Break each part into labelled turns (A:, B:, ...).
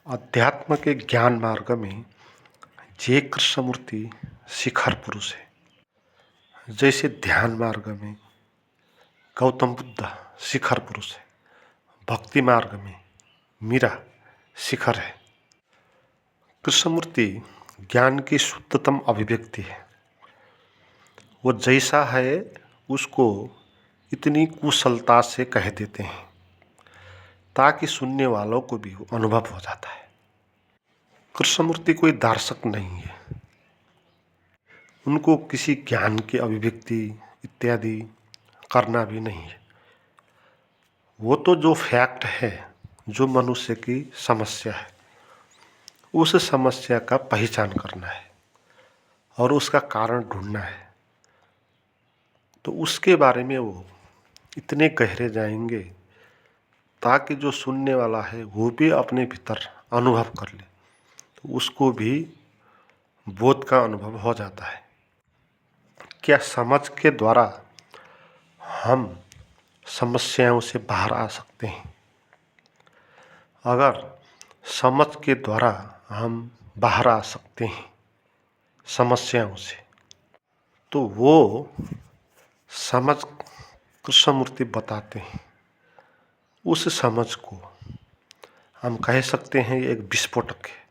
A: अध्यात्म के ज्ञान मार्ग में जे कृष्णमूर्ति शिखर पुरुष है। जैसे ध्यान मार्ग में गौतम बुद्ध शिखर पुरुष है, भक्ति मार्ग में मीरा शिखर है। कृष्णमूर्ति ज्ञान की शुद्धतम अभिव्यक्ति है। वो जैसा है उसको इतनी कुशलता से कह देते हैं ताकि सुनने वालों को भी अनुभव हो जाता है। कृष्णमूर्ति कोई दार्शक नहीं है, उनको किसी ज्ञान की अभिव्यक्ति इत्यादि करना भी नहीं है। वो तो जो फैक्ट है, जो मनुष्य की समस्या है, उस समस्या का पहचान करना है और उसका कारण ढूंढना है। तो उसके बारे में वो इतने गहरे जाएंगे ताकि जो सुनने वाला है वो भी अपने भीतर अनुभव कर ले, तो उसको भी बोध का अनुभव हो जाता है। क्या समझ के द्वारा हम समस्याओं से बाहर आ सकते हैं? अगर समझ के द्वारा हम बाहर आ सकते हैं समस्याओं से, तो वो समझ कृष्णमूर्ति बताते हैं। उस समझ को हम कह सकते हैं एक विस्फोटक है।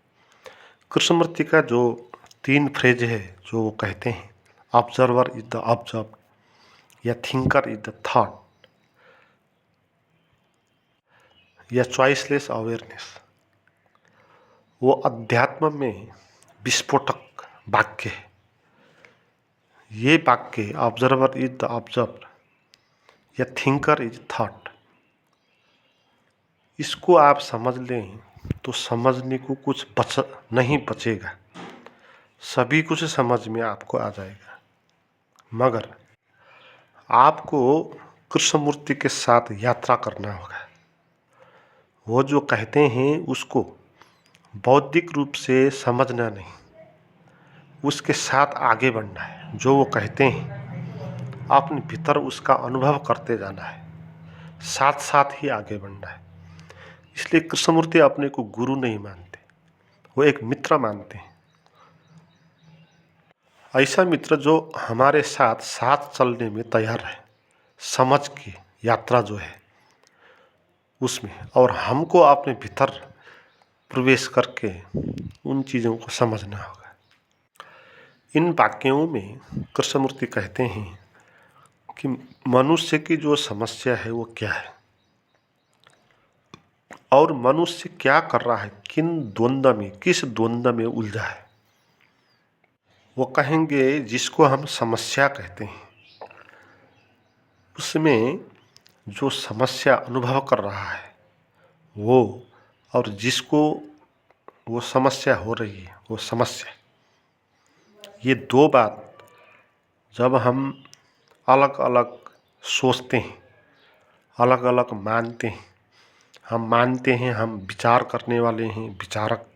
A: कृष्णमूर्ति का जो 3 फ्रेज है जो वो कहते हैं, ऑब्जर्वर इज द ऑब्जर्व या थिंकर इज द थॉट या चॉइसलेस अवेयरनेस, वो अध्यात्म में विस्फोटक वाक्य है। ये वाक्य ऑब्जर्वर इज द ऑब्जर्वर या थिंकर इज थॉट, इसको आप समझ लें तो समझने को कुछ नहीं बचेगा, सभी कुछ समझ में आपको आ जाएगा। मगर आपको कृष्णमूर्ति के साथ यात्रा करना होगा। वो जो कहते हैं उसको बौद्धिक रूप से समझना नहीं, उसके साथ आगे बढ़ना है। जो वो कहते हैं अपने भीतर उसका अनुभव करते जाना है, साथ साथ ही आगे बढ़ना है। इसलिए कृष्णमूर्ति अपने को गुरु नहीं मानते, वो एक मित्र मानते हैं। ऐसा मित्र जो हमारे साथ साथ चलने में तैयार है, समझ की यात्रा जो है उसमें, और हमको अपने भीतर प्रवेश करके उन चीज़ों को समझना होगा। इन वाक्यों में कृष्णमूर्ति कहते हैं कि मनुष्य की जो समस्या है वो क्या है और मनुष्य क्या कर रहा है, किस द्वंद्व में उलझा है। वो कहेंगे जिसको हम समस्या कहते हैं, उसमें जो समस्या अनुभव कर रहा है वो, और जिसको वो समस्या हो रही है वो समस्या, ये दो बात जब हम अलग अलग सोचते हैं, अलग अलग मानते हैं, हम मानते हैं हम विचार करने वाले हैं, विचारक,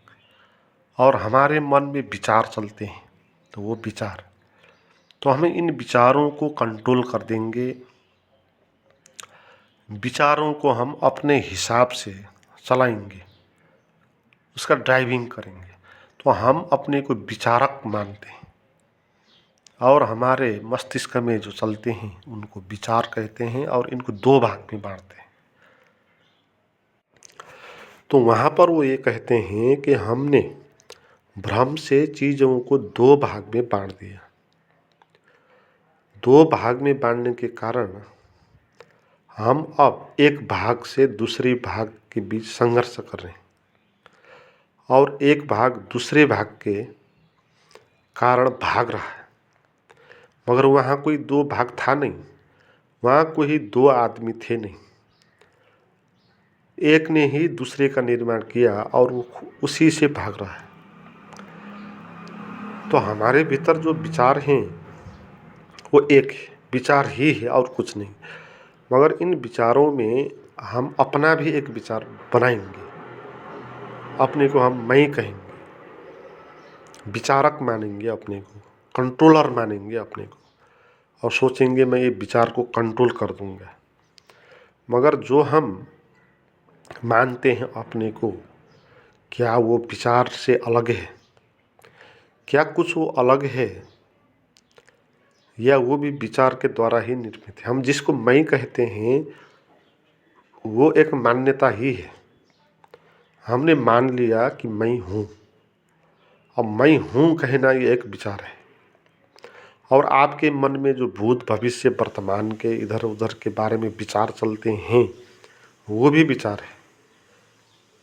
A: और हमारे मन में विचार चलते हैं, तो वो विचार, तो हमें इन विचारों को कंट्रोल कर देंगे। विचारों को हम अपने हिसाब से चलाएंगे, उसका ड्राइविंग करेंगे, तो हम अपने को विचारक मानते हैं और हमारे मस्तिष्क में जो चलते हैं उनको विचार कहते हैं, और इनको 2 भाग में बांटते हैं। तो वहाँ पर वो ये कहते हैं कि हमने भ्रम से चीज़ों को 2 भाग में बांट दिया। 2 भाग में बांटने के कारण हम अब एक भाग से दूसरे भाग के बीच संघर्ष कर रहे हैं, और एक भाग दूसरे भाग के कारण भाग रहा है। मगर वहाँ कोई 2 भाग था नहीं, वहाँ कोई 2 आदमी थे नहीं, एक ने ही दूसरे का निर्माण किया और वो उसी से भाग रहा है। तो हमारे भीतर जो विचार हैं वो एक है, विचार ही है और कुछ नहीं। मगर इन विचारों में हम अपना भी एक विचार बनाएंगे, अपने को हम मैं कहेंगे, विचारक मानेंगे अपने को, कंट्रोलर मानेंगे अपने को, और सोचेंगे मैं ये विचार को कंट्रोल कर दूंगा। मगर जो हम मानते हैं अपने को क्या वो विचार से अलग है? क्या कुछ वो अलग है, या वो भी विचार के द्वारा ही निर्मित है? हम जिसको मैं कहते हैं वो एक मान्यता ही है। हमने मान लिया कि मैं हूँ। अब मैं हूँ कहना ये एक विचार है, और आपके मन में जो भूत भविष्य वर्तमान के इधर उधर के बारे में विचार चलते हैं वो भी विचार है।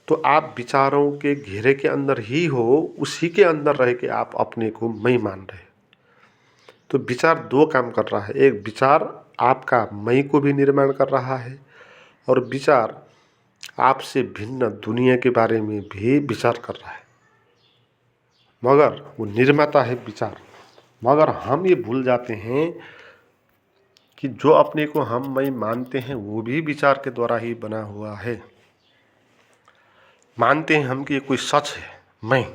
A: तो आप विचारों के घेरे के अंदर ही हो, उसी के अंदर रह के आप अपने को मैं मान रहे। तो विचार दो काम कर रहा है। एक विचार आपका मैं को भी निर्माण कर रहा है, और विचार आपसे भिन्न दुनिया के बारे में भी विचार कर रहा है, मगर वो निर्माता है विचार। मगर हम ये भूल जाते हैं कि जो अपने को हम मैं मानते हैं वो भी विचार के द्वारा ही बना हुआ है। मानते हैं हम कि ये कोई सच है मैं,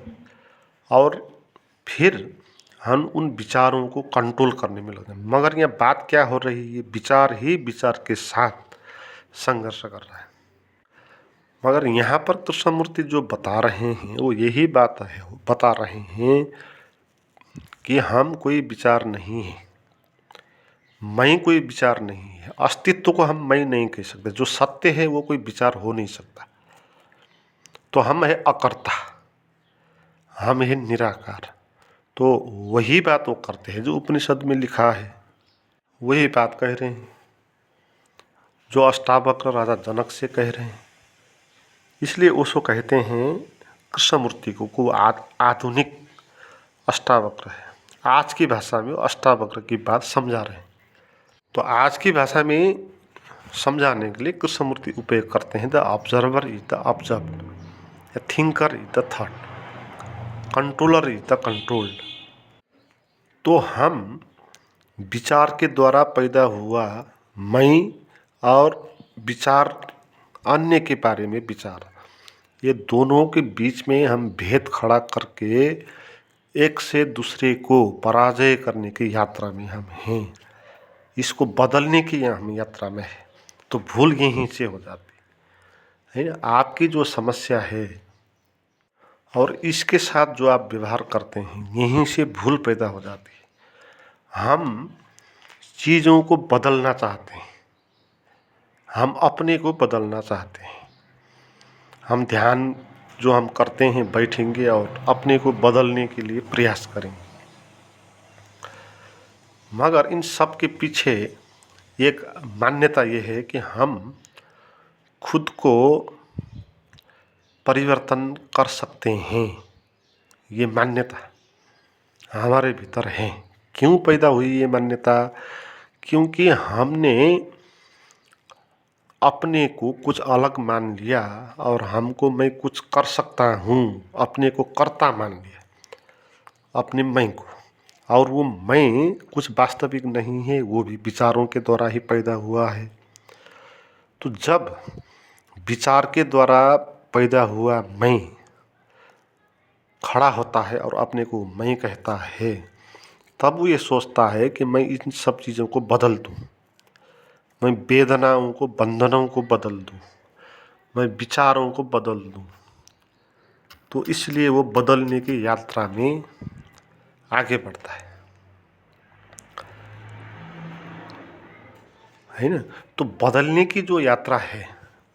A: और फिर हम उन विचारों को कंट्रोल करने में लगे। मगर यह बात क्या हो रही है, विचार ही विचार के साथ संघर्ष कर रहा है। मगर यहाँ पर कृष्णमूर्ति जो बता रहे हैं वो यही बात है, बता रहे हैं कि हम कोई विचार नहीं है, मैं कोई विचार नहीं है। अस्तित्व को हम मैं नहीं कह सकते। जो सत्य है वो कोई विचार हो नहीं सकता। तो हम है अकर्ता, हम है निराकार। तो वही बात वो करते हैं जो उपनिषद में लिखा है, वही बात कह रहे हैं जो अष्टावक्र राजा जनक से कह रहे हैं। इसलिए उसको कहते हैं कृष्णमूर्ति को आधुनिक अष्टावक्र है। आज की भाषा में वो अष्टावक्र की बात समझा रहे हैं। तो आज की भाषा में समझाने के लिए कृष्णमूर्ति उपयोग करते हैं the observer is the observed, the thinker is the thought, controller is the controlled. तो हम विचार के द्वारा पैदा हुआ मैं और विचार अन्य के बारे में विचार, ये दोनों के बीच में हम भेद खड़ा करके एक से दूसरे को पराजय करने की यात्रा में हम हैं। इसको बदलने की हम यात्रा में है। तो भूल यहीं से हो जाती है ना। आपकी जो समस्या है और इसके साथ जो आप व्यवहार करते हैं, यहीं से भूल पैदा हो जाती है। हम चीज़ों को बदलना चाहते हैं, हम अपने को बदलना चाहते हैं। हम ध्यान जो हम करते हैं, बैठेंगे और अपने को बदलने के लिए प्रयास करेंगे। मगर इन सब के पीछे एक मान्यता ये है कि हम खुद को परिवर्तन कर सकते हैं। ये मान्यता हमारे भीतर है। क्यों पैदा हुई ये मान्यता? क्योंकि हमने अपने को कुछ अलग मान लिया और हमको मैं कुछ कर सकता हूँ, अपने को कर्ता मान लिया, अपने मैं को। और वो मैं कुछ वास्तविक नहीं है, वो भी विचारों के द्वारा ही पैदा हुआ है। तो जब विचार के द्वारा पैदा हुआ मैं खड़ा होता है और अपने को मैं कहता है, तब वो ये सोचता है कि मैं इन सब चीज़ों को बदल दूँ, मैं वेदनाओं को, बंधनों को बदल दूँ, मैं विचारों को बदल दूँ। तो इसलिए वो बदलने की यात्रा में आगे बढ़ता है ना। तो बदलने की जो यात्रा है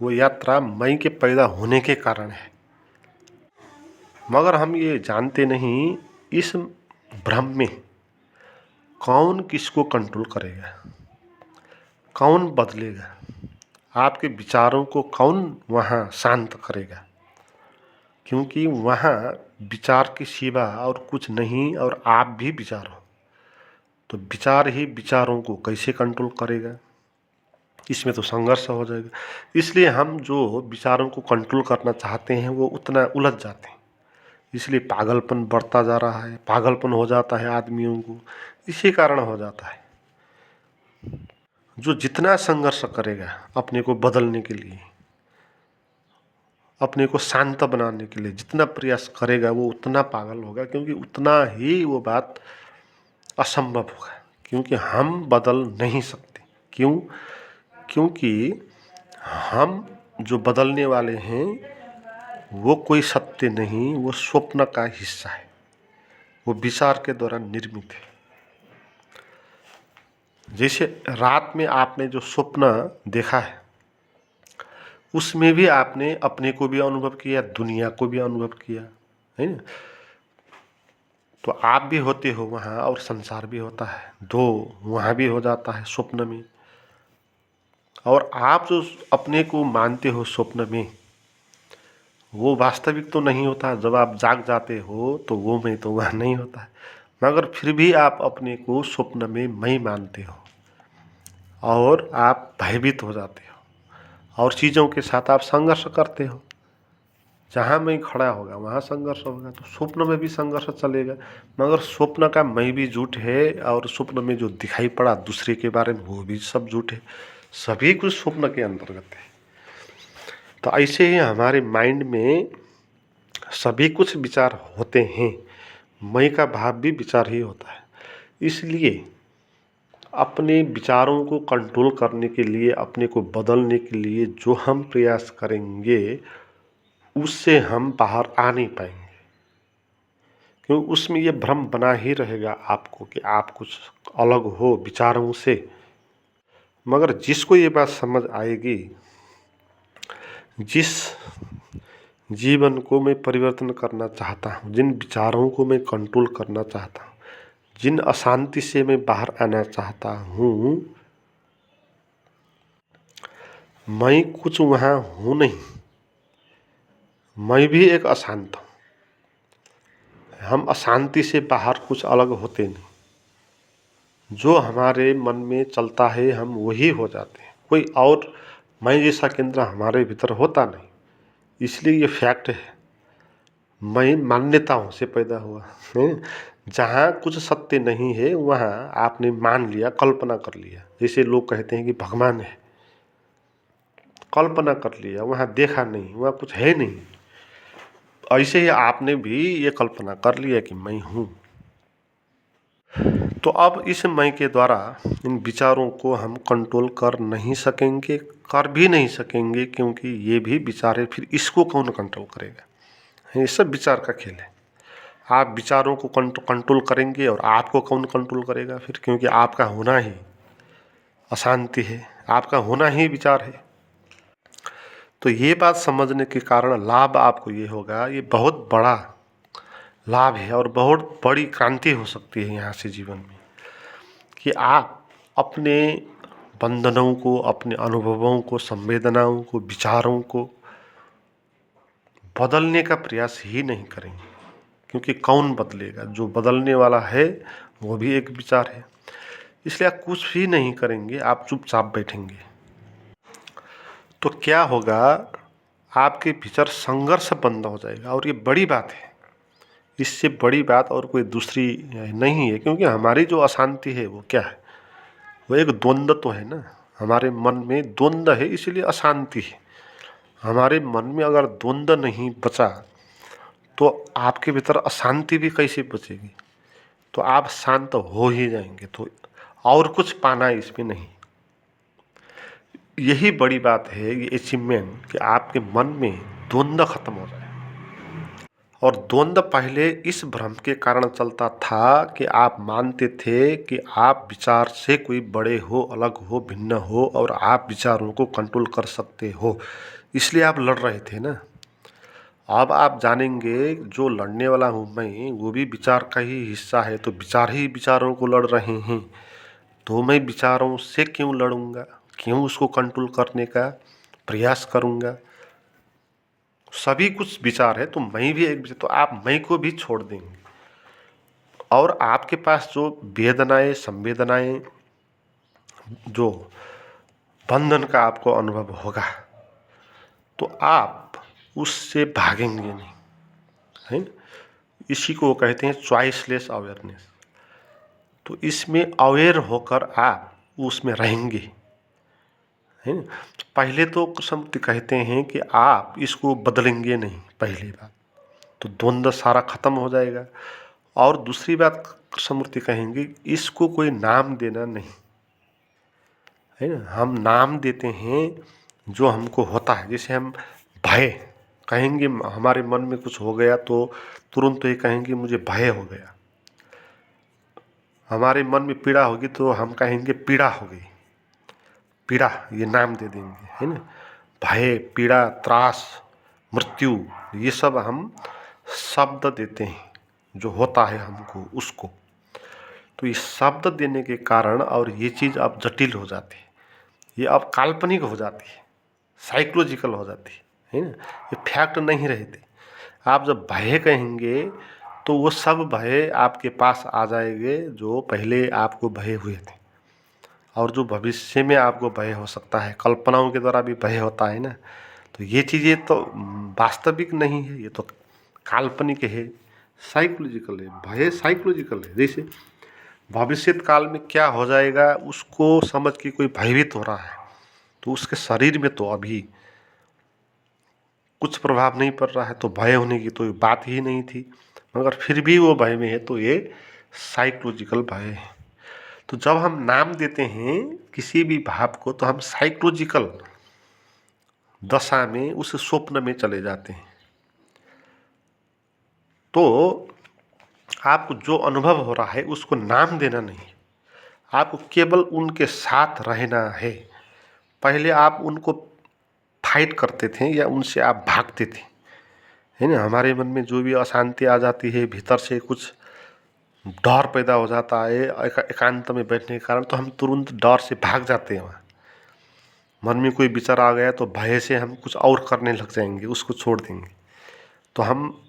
A: वो यात्रा मैं के पैदा होने के कारण है। मगर हम ये जानते नहीं इस भ्रम में कौन किसको कंट्रोल करेगा, कौन बदलेगा, आपके विचारों को कौन वहाँ शांत करेगा। क्योंकि वहाँ विचार की सिवा और कुछ नहीं, और आप भी विचार हो। तो विचार ही विचारों को कैसे कंट्रोल करेगा, इसमें तो संघर्ष हो जाएगा। इसलिए हम जो विचारों को कंट्रोल करना चाहते हैं वो उतना उलझ जाते हैं। इसलिए पागलपन बढ़ता जा रहा है, पागलपन हो जाता है आदमियों को, इसी कारण हो जाता है। जो जितना संघर्ष करेगा अपने को बदलने के लिए, अपने को शांत बनाने के लिए जितना प्रयास करेगा वो उतना पागल होगा, क्योंकि उतना ही वो बात असंभव होगा। क्योंकि हम बदल नहीं सकते। क्यों? क्योंकि हम जो बदलने वाले हैं वो कोई सत्य नहीं, वो स्वप्न का हिस्सा है, वो विचार के द्वारा निर्मित है। जैसे रात में आपने जो स्वप्न देखा है, उसमें भी आपने अपने को भी अनुभव किया, दुनिया को भी अनुभव किया, है ना। तो आप भी होते हो वहाँ और संसार भी होता है, दो वहाँ भी हो जाता है स्वप्न में। और आप जो अपने को मानते हो स्वप्न में, वो वास्तविक तो नहीं होता। जब आप जाग जाते हो तो वो मैं तो वहाँ नहीं होता है, मगर फिर भी आप अपने को स्वप्न में मैं मानते हो और आप भयभीत हो जाते हो और चीज़ों के साथ आप संघर्ष करते हो। जहाँ मैं खड़ा होगा वहाँ संघर्ष होगा, तो स्वप्न में भी संघर्ष चलेगा। मगर स्वप्न का मैं भी झूठ है और स्वप्न में जो दिखाई पड़ा दूसरे के बारे में वो भी सब झूठ है। सभी कुछ स्वप्न के अंतर्गत है। तो ऐसे ही हमारे माइंड में सभी कुछ विचार होते हैं, मैं का भाव भी विचार ही होता है। इसलिए अपने विचारों को कंट्रोल करने के लिए, अपने को बदलने के लिए जो हम प्रयास करेंगे उससे हम बाहर आ नहीं पाएंगे, क्योंकि उसमें ये भ्रम बना ही रहेगा आपको कि आप कुछ अलग हो विचारों से। मगर जिसको ये बात समझ आएगी, जिस जीवन को मैं परिवर्तन करना चाहता हूँ, जिन विचारों को मैं कंट्रोल करना चाहता हूँ, जिन अशांति से मैं बाहर आना चाहता हूँ, मैं कुछ वहाँ हूँ नहीं, मैं भी एक अशांत हूँ। हम अशांति से बाहर कुछ अलग होते नहीं। जो हमारे मन में चलता है हम वही हो जाते हैं, कोई और मैं जैसा केंद्र हमारे भीतर होता नहीं। इसलिए ये फैक्ट है, मैं मान्यताओं से पैदा हुआ है। जहाँ कुछ सत्य नहीं है वहाँ आपने मान लिया, कल्पना कर लिया। जैसे लोग कहते हैं कि भगवान है, कल्पना कर लिया, वहाँ देखा नहीं, वहाँ कुछ है नहीं। ऐसे ही आपने भी ये कल्पना कर लिया कि मैं हूँ। तो अब इस मैं के द्वारा इन विचारों को हम कंट्रोल कर नहीं सकेंगे, कर भी नहीं सकेंगे, क्योंकि ये भी विचार है। फिर इसको कौन कंट्रोल करेगा? ये सब विचार का खेल है। आप विचारों को कंट्रोल करेंगे और आपको कौन कंट्रोल करेगा फिर? क्योंकि आपका होना ही अशांति है, आपका होना ही विचार है। तो ये बात समझने के कारण लाभ आपको ये होगा, ये बहुत बड़ा लाभ है और बहुत बड़ी क्रांति हो सकती है यहाँ से जीवन में, कि आप अपने बंधनों को, अपने अनुभवों को, संवेदनाओं को, विचारों को बदलने का प्रयास ही नहीं करेंगे। क्योंकि कौन बदलेगा? जो बदलने वाला है वो भी एक विचार है। इसलिए आप कुछ भी नहीं करेंगे, आप चुपचाप बैठेंगे तो क्या होगा? आपके भीतर संघर्ष बंद हो जाएगा। और ये बड़ी बात है, इससे बड़ी बात और कोई दूसरी नहीं है। क्योंकि हमारी जो अशांति है वो क्या है? वो एक द्वंद्व तो है ना। हमारे मन में द्वंद्व है, इसलिए अशांति है। हमारे मन में अगर द्वंद्व नहीं बचा तो आपके भीतर अशांति भी कैसे बचेगी? तो आप शांत हो ही जाएंगे। तो और कुछ पाना इसमें नहीं। यही बड़ी बात है, ये अचीवमेंट, कि आपके मन में द्वंद्व खत्म हो जाए। और द्वंद्व पहले इस भ्रम के कारण चलता था कि आप मानते थे कि आप विचार से कोई बड़े हो, अलग हो, भिन्न हो और आप विचारों को कंट्रोल कर सकते हो, इसलिए आप लड़ रहे थे ना। अब आप जानेंगे जो लड़ने वाला हूँ मैं, वो भी विचार का ही हिस्सा है। तो विचार ही विचारों को लड़ रहे हैं, तो मैं विचारों से क्यों लड़ूंगा? क्यों उसको कंट्रोल करने का प्रयास करूंगा? सभी कुछ विचार है, तो मैं भी एक विचार। तो आप मैं को भी छोड़ देंगे और आपके पास जो वेदनाएं, संवेदनाएं, जो बंधन का आपको अनुभव होगा, तो आप उससे भागेंगे नहीं, है ना। इसी को कहते हैं चॉइसलेस अवेयरनेस। तो इसमें अवेयर होकर आप उसमें रहेंगे, है ना। पहले तो कृष्णमूर्ति कहते हैं कि आप इसको बदलेंगे नहीं, पहली बात तो द्वंद्व सारा खत्म हो जाएगा। और दूसरी बात कृष्णमूर्ति कहेंगे, इसको कोई नाम देना नहीं, है ना। हम नाम देते हैं जो हमको होता है। जैसे हम भय, कहेंगे हमारे मन में कुछ हो गया तो तुरंत तो ये कहेंगे मुझे भय हो गया। हमारे मन में पीड़ा होगी तो हम कहेंगे पीड़ा हो गई, पीड़ा ये नाम दे देंगे, है ना। भय, पीड़ा, त्रास, मृत्यु, ये सब हम शब्द देते हैं जो होता है हमको उसको। तो ये शब्द देने के कारण और ये चीज़ अब जटिल हो जाती है, ये अब काल्पनिक हो जाती है, साइकोलॉजिकल हो जाती है ना। ये फैक्ट नहीं रहती। आप जब भय कहेंगे तो वो सब भय आपके पास आ जाएंगे जो पहले आपको भय हुए थे, और जो भविष्य में आपको भय हो सकता है। कल्पनाओं के द्वारा भी भय होता है ना। तो ये चीज़ें तो वास्तविक नहीं है, ये तो काल्पनिक है, साइकोलॉजिकल है। भय साइकोलॉजिकल है। जैसे भविष्य काल में क्या हो जाएगा उसको समझ के कोई भयभीत हो रहा है तो उसके शरीर में तो अभी कुछ प्रभाव नहीं पड़ रहा है, तो भय होने की तो बात ही नहीं थी, मगर फिर भी वो भय में है, तो ये साइकोलॉजिकल भय है। तो जब हम नाम देते हैं किसी भी भाव को तो हम साइकोलॉजिकल दशा में उस स्वप्न में चले जाते हैं। तो आपको जो अनुभव हो रहा है उसको नाम देना नहीं, आपको केवल उनके साथ रहना है। पहले आप उनको फाइट करते थे या उनसे आप भागते थे, है ना। हमारे मन में जो भी अशांति आ जाती है, भीतर से कुछ डर पैदा हो जाता है एकांत में बैठने के कारण, तो हम तुरंत डर से भाग जाते हैं। वहाँ मन में कोई विचार आ गया तो भय से हम कुछ और करने लग जाएंगे, उसको छोड़ देंगे। तो हम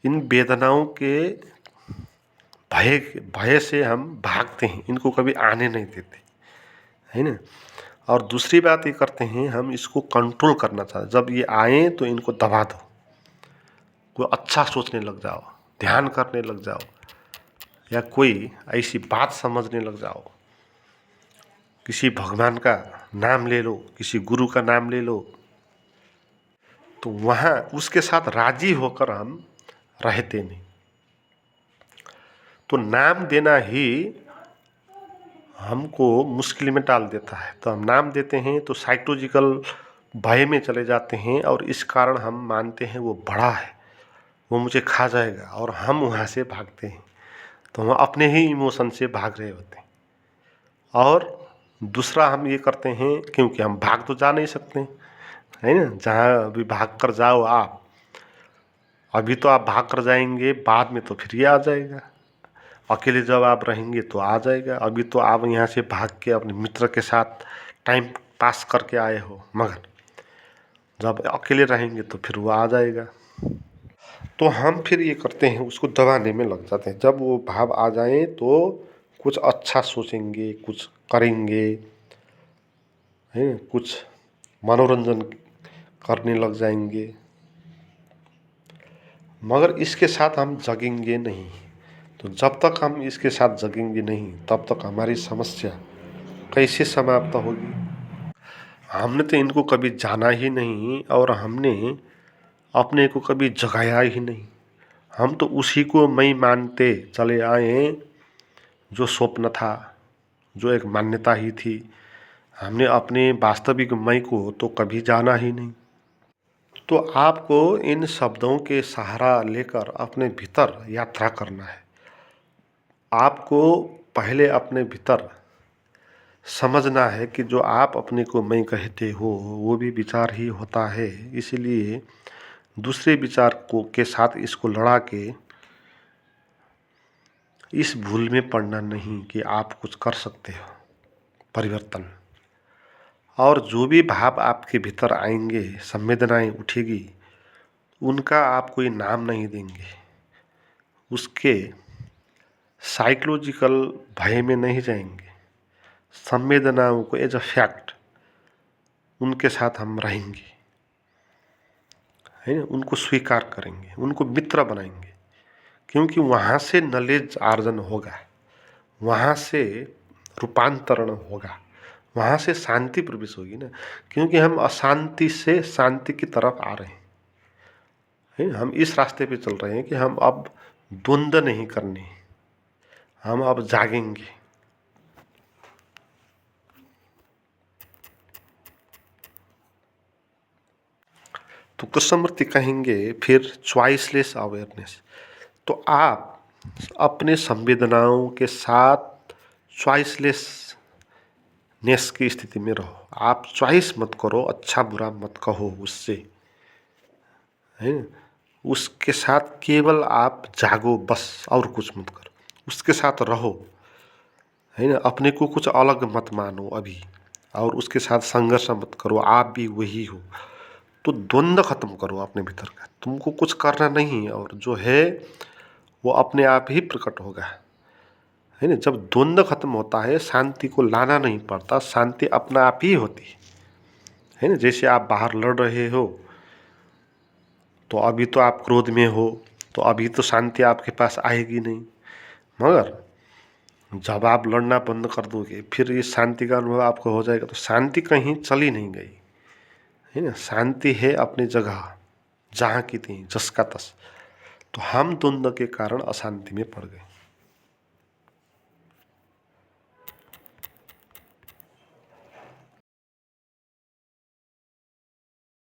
A: इन वेदनाओं के भय भय से हम भागते हैं, इनको कभी आने नहीं देते, है ना। और दूसरी बात ये करते हैं, हम इसको कंट्रोल करना चाहते, जब ये आए तो इनको दबा दो, कोई अच्छा सोचने लग जाओ, ध्यान करने लग जाओ, या कोई ऐसी बात समझने लग जाओ, किसी भगवान का नाम ले लो, किसी गुरु का नाम ले लो, तो वहाँ उसके साथ राजी होकर हम रहते नहीं। तो नाम देना ही हमको मुश्किल में डाल देता है। तो हम नाम देते हैं तो साइकोलॉजिकल भय में चले जाते हैं, और इस कारण हम मानते हैं वो बड़ा है, वो मुझे खा जाएगा, और हम वहाँ से भागते हैं। तो हम अपने ही इमोशन से भाग रहे होते हैं। और दूसरा हम ये करते हैं, क्योंकि हम भाग तो जा नहीं सकते, है ना। जहाँ भी भाग कर जाओ आप, अभी तो आप भाग कर जाएंगे, बाद में तो फिर ये आ जाएगा। अकेले जब आप रहेंगे तो आ जाएगा। अभी तो आप यहाँ से भाग के अपने मित्र के साथ टाइम पास करके आए हो, मगर जब अकेले रहेंगे तो फिर वो आ जाएगा। तो हम फिर ये करते हैं, उसको दबाने में लग जाते हैं। जब वो भाव आ जाए तो कुछ अच्छा सोचेंगे, कुछ करेंगे, है ना, कुछ मनोरंजन करने लग जाएंगे, मगर इसके साथ हम जगेंगे नहीं। तो जब तक हम इसके साथ जगेंगे नहीं तब तक हमारी समस्या कैसे समाप्त होगी। हमने तो इनको कभी जाना ही नहीं, और हमने अपने को कभी जगाया ही नहीं। हम तो उसी को मैं मानते चले आए जो स्वप्न था, जो एक मान्यता ही थी। हमने अपने वास्तविक मैं को तो कभी जाना ही नहीं। तो आपको इन शब्दों के सहारा लेकर अपने भीतर यात्रा करना है। आपको पहले अपने भीतर समझना है कि जो आप अपने को मैं कहते हो वो भी विचार ही होता है। इसलिए दूसरे विचार को के साथ इसको लड़ा के इस भूल में पड़ना नहीं कि आप कुछ कर सकते हो परिवर्तन। और जो भी भाव आपके भीतर आएंगे, संवेदनाएं उठेगी, उनका आप कोई नाम नहीं देंगे, उसके साइकोलॉजिकल भय में नहीं जाएंगे। संवेदनाओं को एज अ फैक्ट उनके साथ हम रहेंगे, है ना। उनको स्वीकार करेंगे, उनको मित्र बनाएंगे, क्योंकि वहाँ से नॉलेज आर्जन होगा, वहाँ से रूपांतरण होगा, वहाँ से शांति प्रवेश होगी ना। क्योंकि हम अशांति से शांति की तरफ आ रहे हैं, है ना? हम इस रास्ते पे चल रहे हैं कि हम अब द्वंद्व नहीं करने, हम अब जागेंगे। तो कृष्णमूर्ति कहेंगे फिर चॉइसलेस अवेयरनेस। तो आप अपने संवेदनाओं के साथ चॉइसलेसनेस की स्थिति में रहो। आप चॉइस मत करो, अच्छा बुरा मत कहो उससे, है न? उसके साथ केवल आप जागो बस, और कुछ मत करो, उसके साथ रहो, है ना। अपने को कुछ अलग मत मानो अभी, और उसके साथ संघर्ष मत करो, आप भी वही हो। तो द्वंद्व खत्म करो अपने भीतर का, तुमको कुछ करना नहीं, और जो है वो अपने आप ही प्रकट होगा, है ना। जब द्वंद्व खत्म होता है, शांति को लाना नहीं पड़ता, शांति अपना आप ही होती है ना। जैसे आप बाहर लड़ रहे हो, तो अभी तो आप क्रोध में हो, तो अभी तो शांति आपके पास आएगी नहीं, मगर जब आप लड़ना बंद कर दोगे, फिर ये शांति का अनुभव आपको हो जाएगा। तो शांति कहीं चली नहीं गई, है ना। शांति है अपनी जगह, जहाँ की थी, जस का तस। तो हम द्वंद्व के कारण अशांति में पड़ गए।